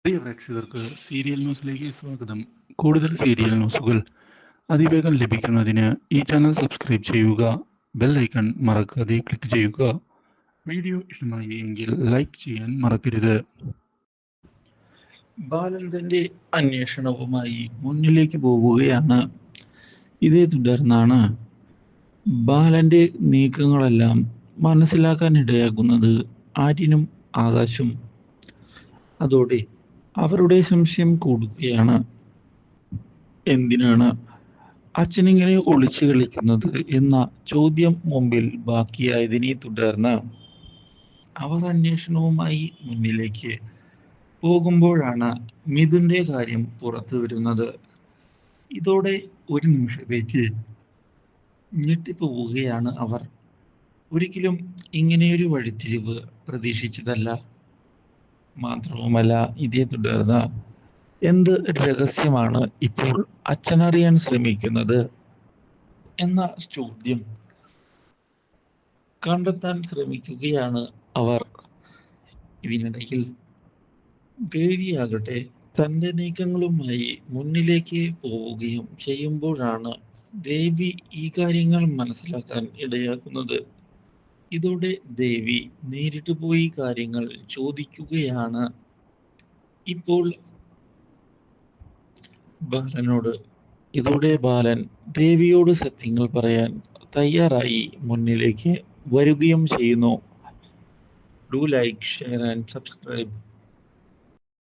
പ്രിയ പ്രേക്ഷകർക്ക് സീരിയൽ ന്യൂസിലേക്ക് സ്വാഗതം. കൂടുതൽ സീരിയൽ ന്യൂസുകൾ അതിവേഗം ലഭിക്കുന്നതിന് ഈ ചാനൽ സബ്സ്ക്രൈബ് ചെയ്യുക. ബെൽ ഐക്കൺ മറക്കാതെ ക്ലിക്ക് ചെയ്യുക. വീഡിയോ ഇഷ്ടമായി എങ്കിൽ ലൈക്ക് ചെയ്യാൻ മറക്കരുത്. ബാലൻ തന്റെ അന്വേഷണവുമായി മുന്നിലേക്ക് പോവുകയാണ്. ഇതേ തുടർന്നാണ് ബാലന്റെ നീക്കങ്ങളെല്ലാം മനസ്സിലാക്കാൻ ഇടയാകുന്നത് ആര്യനും ആകാശും. അതോടെ അവരുടെ സംശയം കൂടുകയാണ്. എന്തിനാണ് അച്ഛനിങ്ങനെ ഒളിച്ചു കളിക്കുന്നത് എന്ന ചോദ്യം മുമ്പിൽ ബാക്കിയായതിനെ തുടർന്ന് അവർ അന്വേഷണവുമായി മുന്നിലേക്ക് പോകുമ്പോഴാണ് മിഥുന്റെ കാര്യം പുറത്തു വരുന്നത്. ഇതോടെ ഒരു നിമിഷത്തേക്ക് ഞെട്ടിപ്പോവുകയാണ് അവർ. ഒരിക്കലും ഇങ്ങനെയൊരു വഴിത്തിരിവ് പ്രതീക്ഷിച്ചതല്ല. മാത്രവുമല്ല, ഇതേ തുടർന്ന് എന്ത് രഹസ്യമാണ് ഇപ്പോൾ അച്ഛനറിയാൻ ശ്രമിക്കുന്നത് എന്ന ചോദ്യം കണ്ടെത്താൻ ശ്രമിക്കുകയാണ് അവർ. ഇതിനിടയിൽ ദേവിയാകട്ടെ തന്റെ നീക്കങ്ങളുമായി മുന്നിലേക്ക് പോവുകയും ചെയ്യുമ്പോഴാണ് ദേവി ഈ കാര്യങ്ങൾ മനസ്സിലാക്കാൻ ഇടയാക്കുന്നത്. ഇതോടെ ദേവി നേരിട്ട് പോയി കാര്യങ്ങൾ ചോദിക്കുകയാണ് ഇപ്പോൾ ബാലനോട്. ഇതോടെ ബാലൻ ദേവിയോട് സത്യങ്ങൾ പറയാൻ തയ്യാറായി മുന്നിലേക്ക് വരികയും ചെയ്യുന്നു. Do like, share and subscribe.